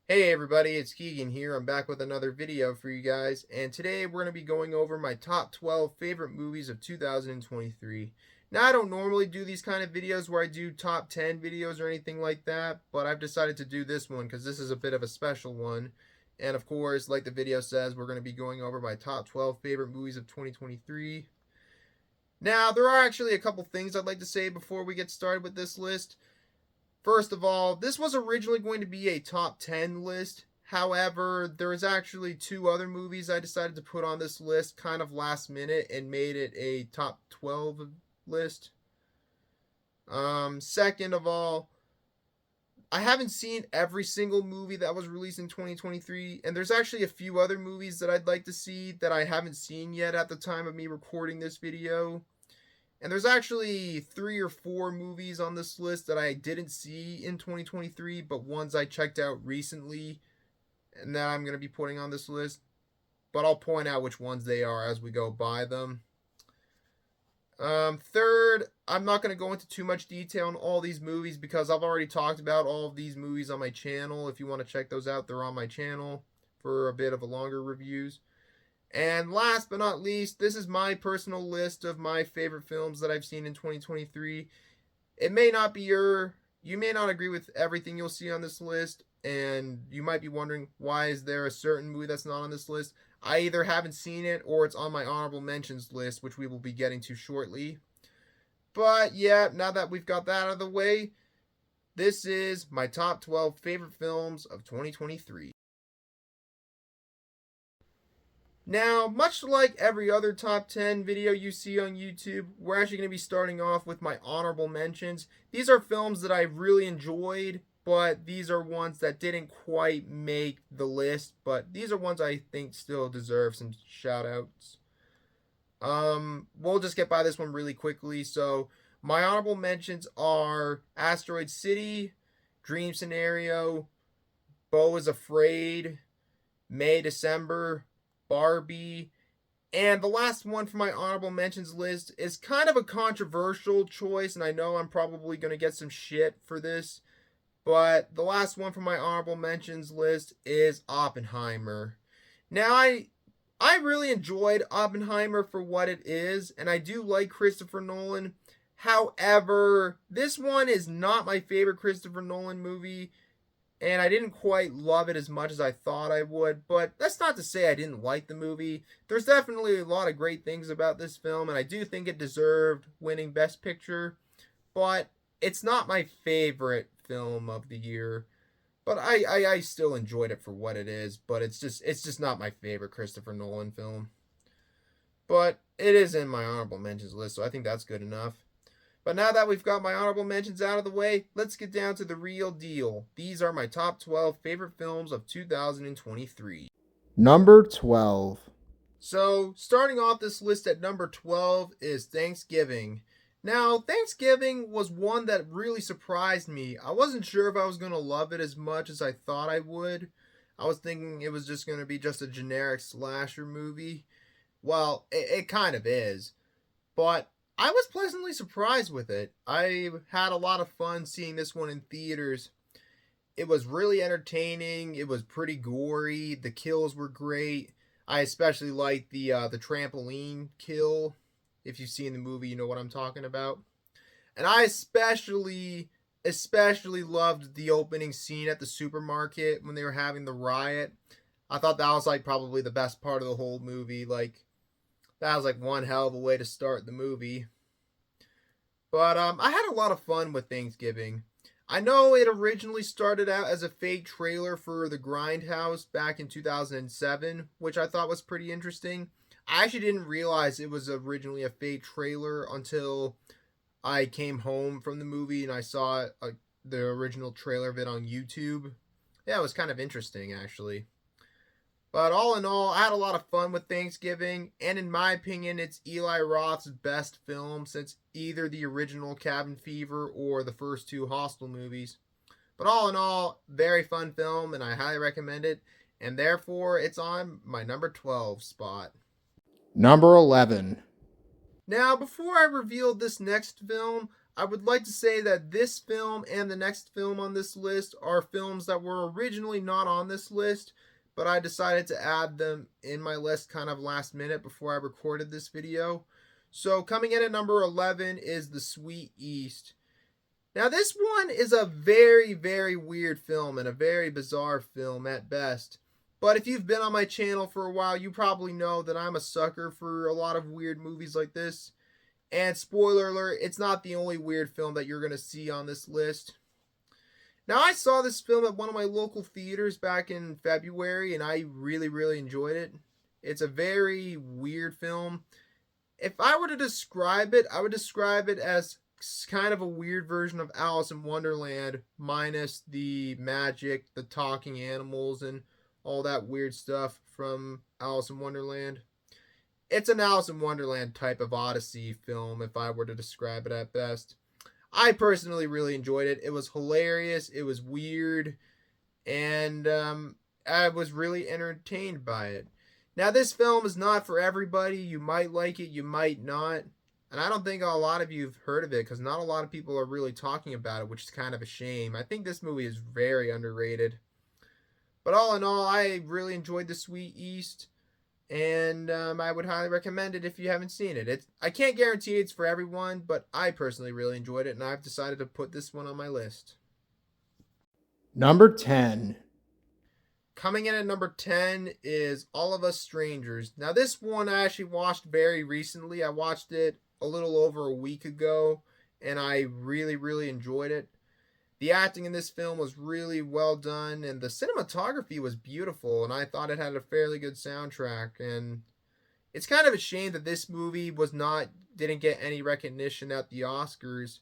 Hey everybody, it's Keegan here. I'm back with another video for you guys, and today we're going to be going over my top 12 favorite movies of 2023. Now, I don't normally do these kind of videos where I do top 10 videos or anything like that, but I've decided to do this one because this is a bit of a special one. And of course, like the video says, we're going to be going over my top 12 favorite movies of 2023. Now, there are actually a couple things I'd like to say before we get started with this list. First of all, this was originally going to be a top 10 list. However, there was actually two other movies I decided to put on this list kind of last minute and made it a top 12 list. Second of all, I haven't seen every single movie that was released in 2023, and there's actually a few other movies that I'd like to see that I haven't seen yet at the time of me recording this video. And there's actually 3 or 4 movies on this list that I didn't see in 2023, but ones I checked out recently and that I'm going to be putting on this list. But I'll point out which ones they are as we go by them. Third, I'm not going to go into too much detail on all these movies because I've already talked about all of these movies on my channel. If you want to check those out, they're on my channel for a bit of a longer reviews. And last but not least, this is my personal list of my favorite films that I've seen in 2023. It may not be you may not agree with everything you'll see on this list, and you might be wondering why is there a certain movie that's not on this list. I either haven't seen it or it's on my honorable mentions list, which we will be getting to shortly. But yeah, now that we've got that out of the way, this is my top 12 favorite films of 2023. Now, much like every other top 10 video you see on YouTube, we're actually going to be starting off with my honorable mentions. These are films that I really enjoyed, but these are ones that didn't quite make the list, but these are ones I think still deserve some shout outs. We'll just get by this one really quickly. So, my honorable mentions are Asteroid City, Dream Scenario, Beau is Afraid, May December, Barbie, and the last one for my honorable mentions list is kind of a controversial choice, and I know I'm probably going to get some shit for this, but the last one for my honorable mentions list is Oppenheimer. Now, I really enjoyed Oppenheimer for what it is, and I do like Christopher Nolan. However, this one is not my favorite Christopher Nolan movie, and I didn't quite love it as much as I thought I would, but that's not to say I didn't like the movie. There's definitely a lot of great things about this film, and I do think it deserved winning Best Picture, but it's not my favorite film of the year. But I still enjoyed it for what it is, but it's just not my favorite Christopher Nolan film. But it is in my honorable mentions list, so I think that's good enough. But now that we've got my honorable mentions out of the way, let's get down to the real deal. These are my top 12 favorite films of 2023. Number 12. So, starting off this list at number 12 is Thanksgiving. Now, Thanksgiving was one that really surprised me. I wasn't sure if I was going to love it as much as I thought I would. I was thinking it was just going to be just a generic slasher movie. Well, it kind of is. But I was pleasantly surprised with it. I had a lot of fun seeing this one in theaters. It was really entertaining. It was pretty gory. The kills were great. I especially liked the trampoline kill. If you've seen the movie, you know what I'm talking about. And I especially loved the opening scene at the supermarket when they were having the riot. I thought that was like probably the best part of the whole movie. Like that was like one hell of a way to start the movie. But I had a lot of fun with Thanksgiving. I know it originally started out as a fake trailer for The Grindhouse back in 2007, which I thought was pretty interesting. I actually didn't realize it was originally a fake trailer until I came home from the movie and I saw the original trailer of it on YouTube. Yeah, it was kind of interesting actually. But all in all, I had a lot of fun with Thanksgiving, and in my opinion, it's Eli Roth's best film since either the original Cabin Fever or the first two Hostel movies. But all in all, very fun film, and I highly recommend it, and therefore it's on my number 12 spot. Number 11. Now, before I reveal this next film, I would like to say that this film and the next film on this list are films that were originally not on this list, but I decided to add them in my list kind of last minute before I recorded this video. So coming in at number 11 is The Sweet East. Now this one is a very, very weird film and a very bizarre film at best. But if you've been on my channel for a while, you probably know that I'm a sucker for a lot of weird movies like this. And spoiler alert, it's not the only weird film that you're going to see on this list. Now, I saw this film at one of my local theaters back in February, and I really, really enjoyed it. It's a very weird film. If I were to describe it, I would describe it as kind of a weird version of Alice in Wonderland, minus the magic, the talking animals, and all that weird stuff from Alice in Wonderland. It's an Alice in Wonderland type of Odyssey film, if I were to describe it at best. I personally really enjoyed it. It was hilarious, it was weird, and I was really entertained by it. Now, this film is not for everybody. You might like it, you might not. And I don't think a lot of you have heard of it because not a lot of people are really talking about it, which is kind of a shame. I think this movie is very underrated. But all in all, I really enjoyed The Sweet East. And I would highly recommend it if you haven't seen it. I can't guarantee it's for everyone, but I personally really enjoyed it, and I've decided to put this one on my list. Number 10. Coming in at number 10 is All of Us Strangers. Now, this one I actually watched very recently. I watched it a little over a week ago, and I really, really enjoyed it. The acting in this film was really well done, and the cinematography was beautiful, and I thought it had a fairly good soundtrack. And it's kind of a shame that this movie didn't get any recognition at the Oscars.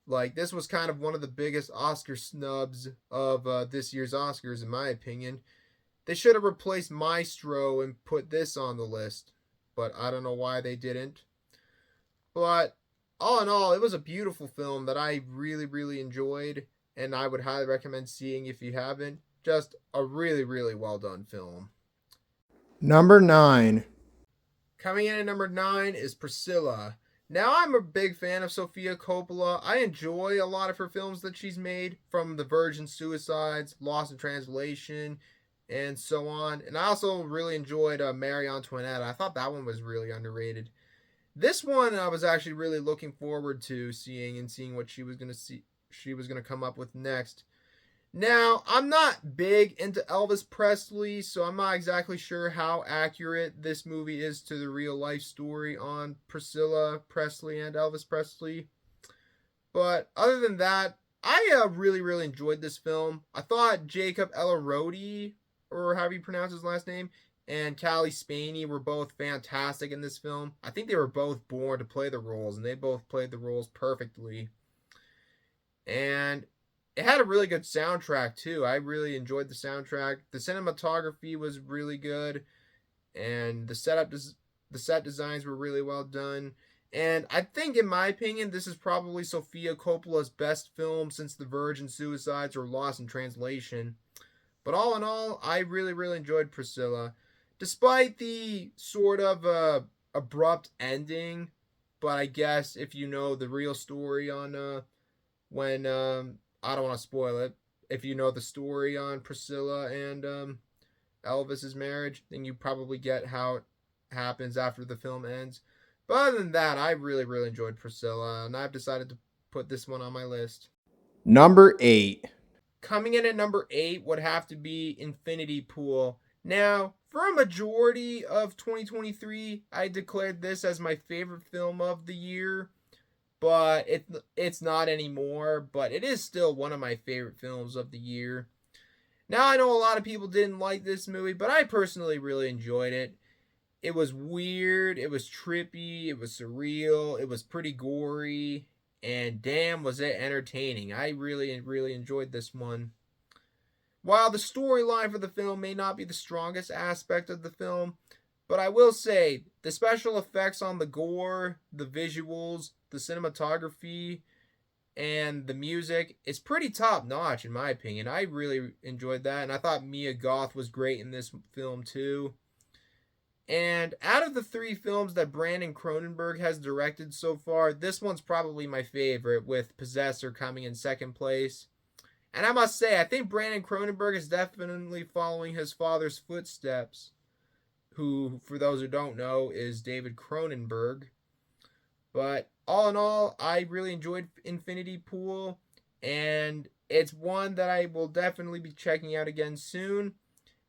Like, this was kind of one of the biggest Oscar snubs of this year's Oscars, in my opinion. They should have replaced Maestro and put this on the list, but I don't know why they didn't. But all in all, it was a beautiful film that I really, really enjoyed, and I would highly recommend seeing if you haven't. Just a really, really well done film. Number 9. Coming in at number 9 is Priscilla. Now, I'm a big fan of Sofia Coppola. I enjoy a lot of her films that she's made, from The Virgin Suicides, Lost in Translation, and so on. And I also really enjoyed Marie Antoinette. I thought that one was really underrated. This one I was actually really looking forward to seeing what she was going to come up with next. Now, I'm not big into Elvis Presley, so I'm not exactly sure how accurate this movie is to the real life story on Priscilla Presley and Elvis Presley. But other than that, I really, really enjoyed this film. I thought Jacob Elordi, or however you pronounce his last name, and Cailee Spaeny were both fantastic in this film. I think they were both born to play the roles, and they both played the roles perfectly. And it had a really good soundtrack, too. I really enjoyed the soundtrack. The cinematography was really good, and the set designs were really well done. And I think, in my opinion, this is probably Sofia Coppola's best film since The Virgin Suicides or Lost in Translation. But all in all, I really, really enjoyed Priscilla. Despite the sort of abrupt ending, but I guess if you know the real story on when I don't want to spoil it. If you know the story on Priscilla and Elvis's marriage, then you probably get how it happens after the film ends. But other than that, I really, really enjoyed Priscilla, and I've decided to put this one on my list. Number 8. Coming in at number 8 would have to be Infinity Pool. Now, for a majority of 2023, I declared this as my favorite film of the year, but it's not anymore, but it is still one of my favorite films of the year. Now, I know a lot of people didn't like this movie, but I personally really enjoyed it. It was weird, it was trippy, it was surreal, it was pretty gory, and damn was it entertaining. I really, really enjoyed this one. While the storyline for the film may not be the strongest aspect of the film, but I will say the special effects on the gore, the visuals, the cinematography, and the music is pretty top notch in my opinion. I really enjoyed that, and I thought Mia Goth was great in this film too. And out of the three films that Brandon Cronenberg has directed so far, this one's probably my favorite, with Possessor coming in second place. And I must say, I think Brandon Cronenberg is definitely following his father's footsteps, who, for those who don't know, is David Cronenberg. But all in all, I really enjoyed Infinity Pool, and it's one that I will definitely be checking out again soon.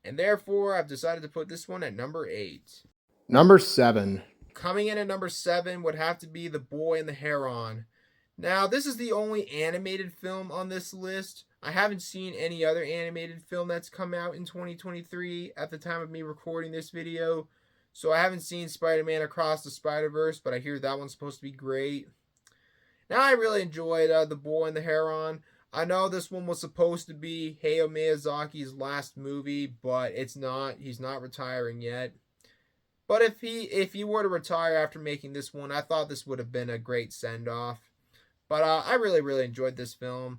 And therefore, I've decided to put this one at number 8. Number 7. Coming in at number 7 would have to be The Boy and the Heron. Now, this is the only animated film on this list. I haven't seen any other animated film that's come out in 2023 at the time of me recording this video. So I haven't seen Spider-Man Across the Spider-Verse, but I hear that one's supposed to be great. Now, I really enjoyed The Boy and the Heron. I know this one was supposed to be Hayao Miyazaki's last movie, but it's not. He's not retiring yet. But if he were to retire after making this one, I thought this would have been a great send-off. But I really enjoyed this film.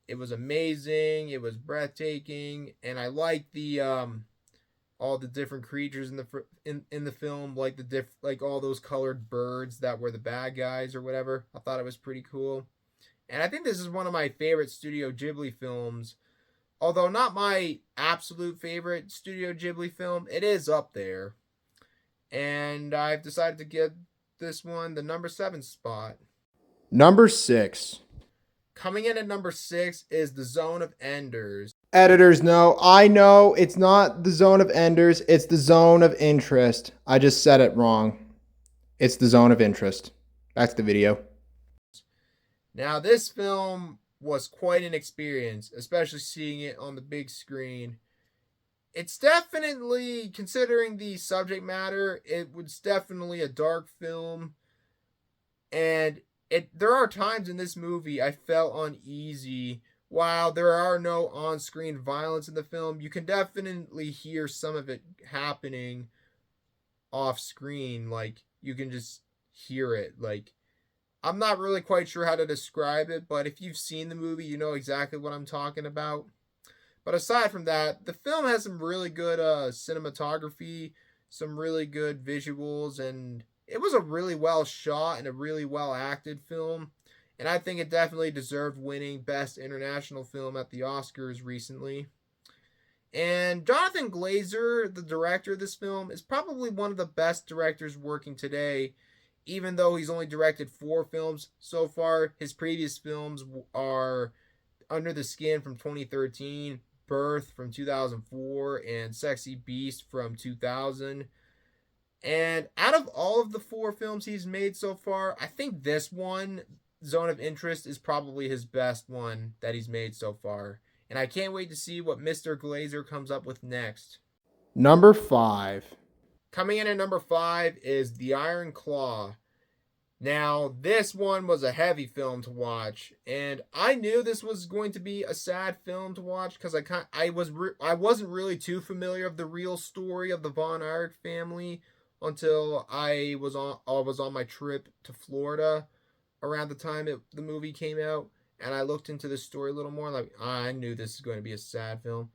It was amazing. It was breathtaking, and I liked the all the different creatures in the film, like like all those colored birds that were the bad guys or whatever. I thought it was pretty cool. And I think this is one of my favorite Studio Ghibli films. Although not my absolute favorite Studio Ghibli film, it is up there. And I've decided to give this one the number 7 spot. Number 6. Coming in at number 6 is The Zone of Enders. Editors know. I know it's not the Zone of Enders. It's the Zone of Interest. I just said it wrong. It's the Zone of Interest. Back to the video. Now, this film was quite an experience, especially seeing it on the big screen. It's definitely, considering the subject matter, it was definitely a dark film. And there are times in this movie I felt uneasy. While there are no on-screen violence in the film, you can definitely hear some of it happening off-screen. Like, you can just hear it. Like, I'm not really quite sure how to describe it, but if you've seen the movie, you know exactly what I'm talking about. But aside from that, the film has some really good cinematography, some really good visuals, and it was a really well shot and a really well acted film. And I think it definitely deserved winning Best International Film at the Oscars recently. And Jonathan Glazer, the director of this film, is probably one of the best directors working today. Even though he's only directed 4 films so far, his previous films are Under the Skin from 2013, Birth from 2004, and Sexy Beast from 2000. And out of all of the 4 films he's made so far, I think this one, Zone of Interest, is probably his best one that he's made so far. And I can't wait to see what Mr. Glazer comes up with next. Number 5. Coming in at number 5 is The Iron Claw. Now, this one was a heavy film to watch, and I knew this was going to be a sad film to watch because I wasn't really too familiar of the real story of the Von Erich family until I was on my trip to Florida around the time the movie came out, and I looked into the story a little more. Like, I knew this is going to be a sad film,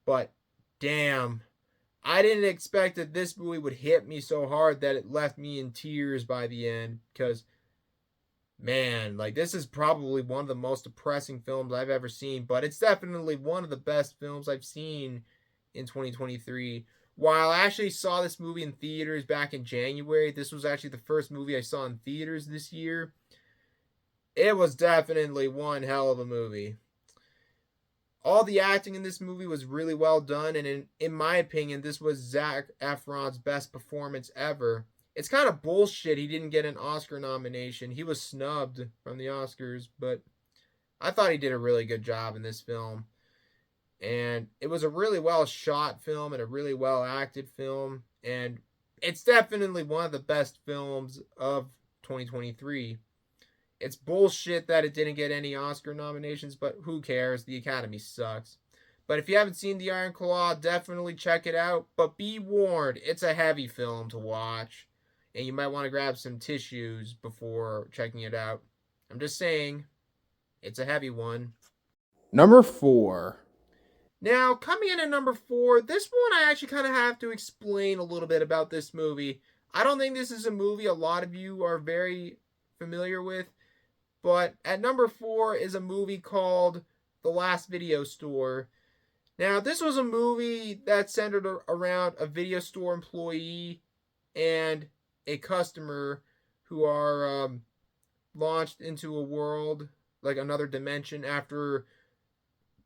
but damn, I didn't expect that this movie would hit me so hard that it left me in tears by the end. Because, man, like, this is probably one of the most depressing films I've ever seen. But it's definitely one of the best films I've seen in 2023. While I actually saw this movie in theaters back in January, this was actually the first movie I saw in theaters this year. It was definitely one hell of a movie. All the acting in this movie was really well done, and in my opinion, this was Zac Efron's best performance ever. It's kind of bullshit he didn't get an Oscar nomination. He was snubbed from the Oscars, but I thought he did a really good job in this film. And it was a really well shot film and a really well acted film, and it's definitely one of the best films of 2023. It's bullshit that it didn't get any Oscar nominations, but who cares? The Academy sucks. But if you haven't seen The Iron Claw, definitely check it out. But be warned, it's a heavy film to watch. And you might want to grab some tissues before checking it out. I'm just saying, it's a heavy one. Number 4. Now, coming in at number 4, this one I actually kind of have to explain a little bit about this movie. I don't think this is a movie a lot of you are very familiar with, but at number 4 is a movie called The Last Video Store. Now, this was a movie that centered around a video store employee and a customer who are launched into a world, like another dimension, after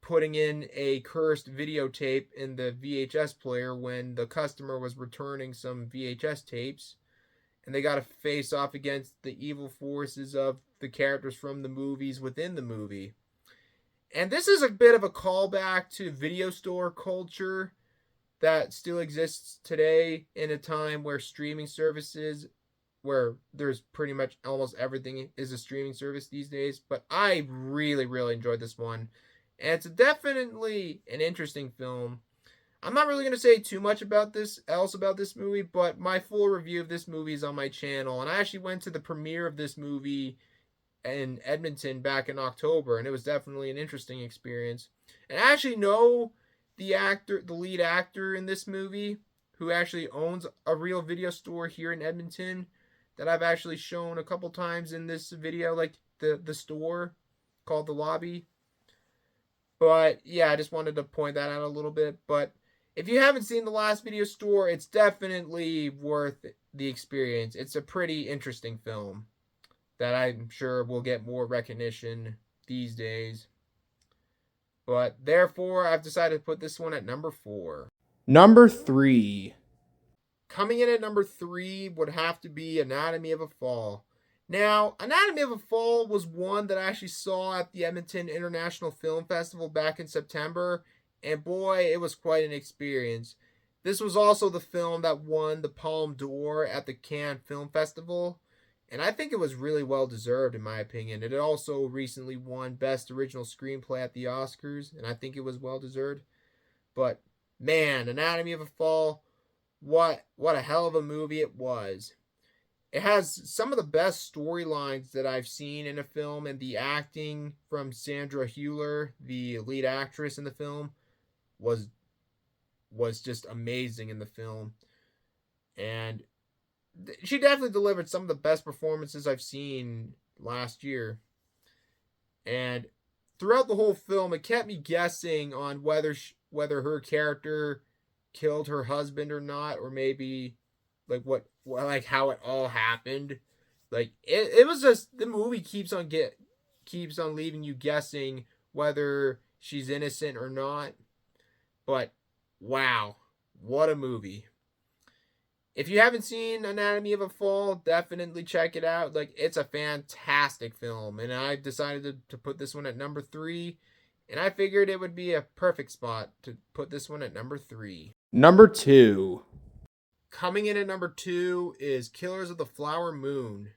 putting in a cursed videotape in the VHS player when the customer was returning some VHS tapes. And they got to face off against the evil forces of the characters from the movies within the movie. And this is a bit of a callback to video store culture that still exists today in a time where streaming services, where there's pretty much almost everything is a streaming service these days. But I really, really enjoyed this one. And it's definitely an interesting film. I'm not really going to say too much about this movie, but my full review of this movie is on my channel. And I actually went to the premiere of this movie in Edmonton back in October, and it was definitely an interesting experience. And I actually know the lead actor in this movie, who actually owns a real video store here in Edmonton that I've actually shown a couple times in this video, like the store called The Lobby. But yeah, I just wanted to point that out a little bit. But if you haven't seen The Last Video Store, it's definitely worth the experience. It's a pretty interesting film that I'm sure will get more recognition these days. But therefore, I've decided to put this one at number 4. Number 3. Coming in at number 3 would have to be Anatomy of a Fall. Now, Anatomy of a Fall was one that I actually saw at the Edmonton International Film Festival back in September, and boy, it was quite an experience. This was also the film that won the Palme d'Or at the Cannes Film Festival, and I think it was really well deserved in my opinion. It also recently won Best Original Screenplay at the Oscars, and I think it was well deserved. But man, Anatomy of a Fall, what a hell of a movie it was. It has some of the best storylines that I've seen in a film, and the acting from Sandra Hüller, the lead actress in the film, was just amazing in the film. And she definitely delivered some of the best performances I've seen last year. And throughout the whole film, it kept me guessing on whether her character killed her husband or not, or maybe like how it all happened. Like it was just, the movie keeps on leaving you guessing whether she's innocent or not. But wow, what a movie. If you haven't seen Anatomy of a Fall, definitely check it out. Like, it's a fantastic film, and I decided to put this one at number 3, and I figured it would be a perfect spot to put this one at number 3. Number 2. Coming in at number 2 is Killers of the Flower Moon.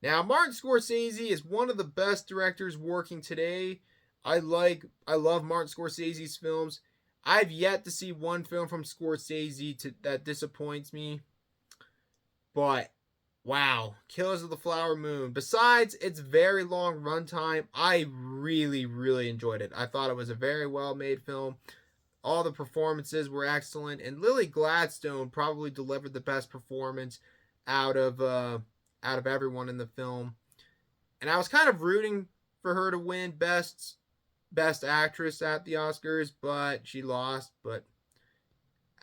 Now, Martin Scorsese is one of the best directors working today. I love Martin Scorsese's films. I've yet to see one film from Scorsese that disappoints me. But, wow, Killers of the Flower Moon. Besides its very long runtime, I really, really enjoyed it. I thought it was a very well-made film. All the performances were excellent, and Lily Gladstone probably delivered the best performance out of everyone in the film. And I was kind of rooting for her to win Best Actress at the Oscars, but she lost. But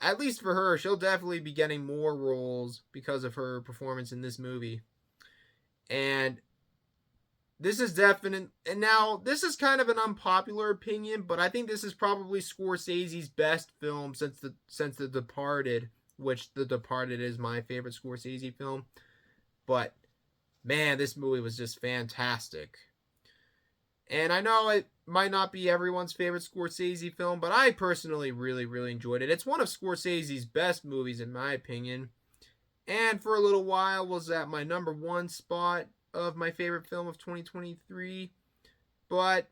at least for her, she'll definitely be getting more roles because of her performance in this movie. And this is definite. And now, this is kind of an unpopular opinion, but I think this is probably Scorsese's best film since The Departed, which The Departed is my favorite Scorsese film. But man, this movie was just fantastic. And I know it might not be everyone's favorite Scorsese film, but I personally really, really enjoyed it. It's one of Scorsese's best movies, in my opinion. And for a little while was at my number 1 spot of my favorite film of 2023. But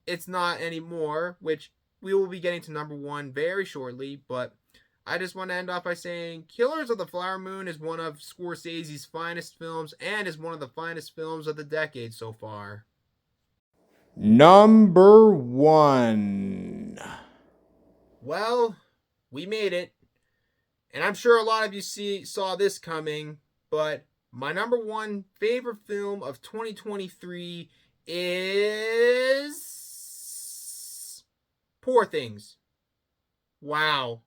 it's not anymore, which we will be getting to number 1 very shortly. But I just want to end off by saying Killers of the Flower Moon is one of Scorsese's finest films and is one of the finest films of the decade so far. Number 1. Well, we made it. And I'm sure a lot of you saw this coming, but my number one favorite film of 2023 is Poor Things. Wow.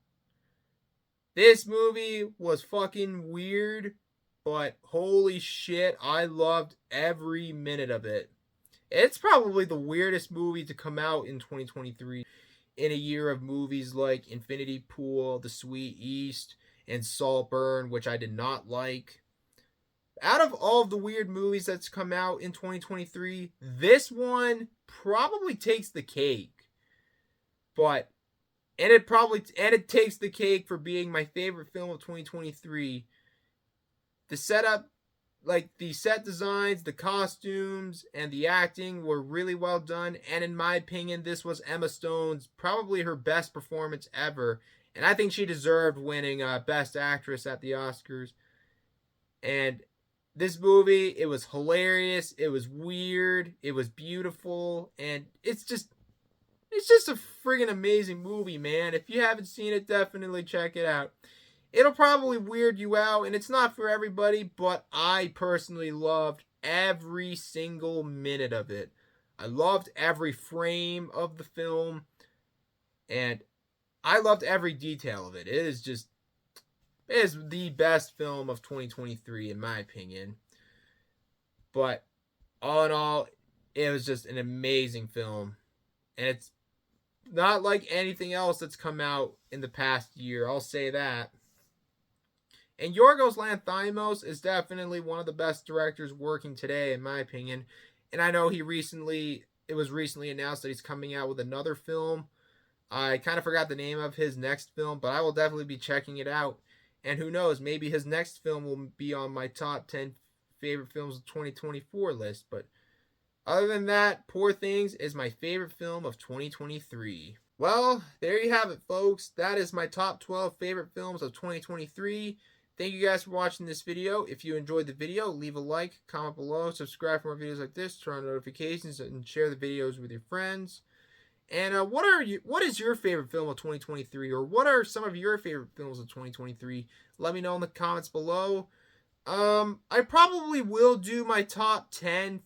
This movie was fucking weird, but holy shit, I loved every minute of it. It's probably the weirdest movie to come out in 2023 in a year of movies like Infinity Pool, The Sweet East, and Saltburn, which I did not like. Out of all of the weird movies that's come out in 2023, this one probably takes the cake. But it takes the cake for being my favorite film of 2023. The setup, like the set designs, the costumes, and the acting were really well done. And in my opinion, this was Emma Stone's probably her best performance ever. And I think she deserved winning Best Actress at the Oscars. And this movie, it was hilarious. It was weird. It was beautiful. And it's just a friggin' amazing movie, man. If you haven't seen it, definitely check it out. It'll probably weird you out, and it's not for everybody, but I personally loved every single minute of it. I loved every frame of the film, and I loved every detail of it. It is the best film of 2023, in my opinion. But all in all, it was just an amazing film, and it's not like anything else that's come out in the past year, I'll say that. And Yorgos Lanthimos is definitely one of the best directors working today, in my opinion. And I know it was recently announced that he's coming out with another film. I kind of forgot the name of his next film, but I will definitely be checking it out. And who knows, maybe his next film will be on my top 10 favorite films of 2024 list. But other than that, Poor Things is my favorite film of 2023. Well, there you have it, folks. That is my top 12 favorite films of 2023. Thank you guys for watching this video. If you enjoyed the video, leave a like, comment below, subscribe for more videos like this, turn on notifications, and share the videos with your friends. And what is your favorite film of 2023, or what are some of your favorite films of 2023? Let me know in the comments below. I probably will do my top 10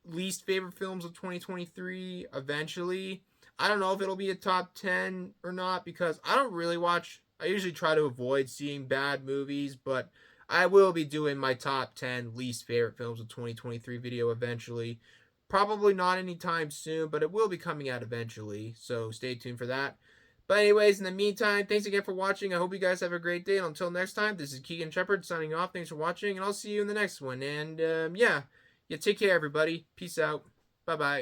least favorite films of 2023 eventually. I don't know if it'll be a top 10 or not, because I usually try to avoid seeing bad movies, but I will be doing my top 10 least favorite films of 2023 video eventually. Probably not anytime soon, but it will be coming out eventually, so stay tuned for that. But anyways, in the meantime, thanks again for watching. I hope you guys have a great day. And until next time, this is Keegan Shepard signing off. Thanks for watching, and I'll see you in the next one. And yeah, take care, everybody. Peace out. Bye-bye.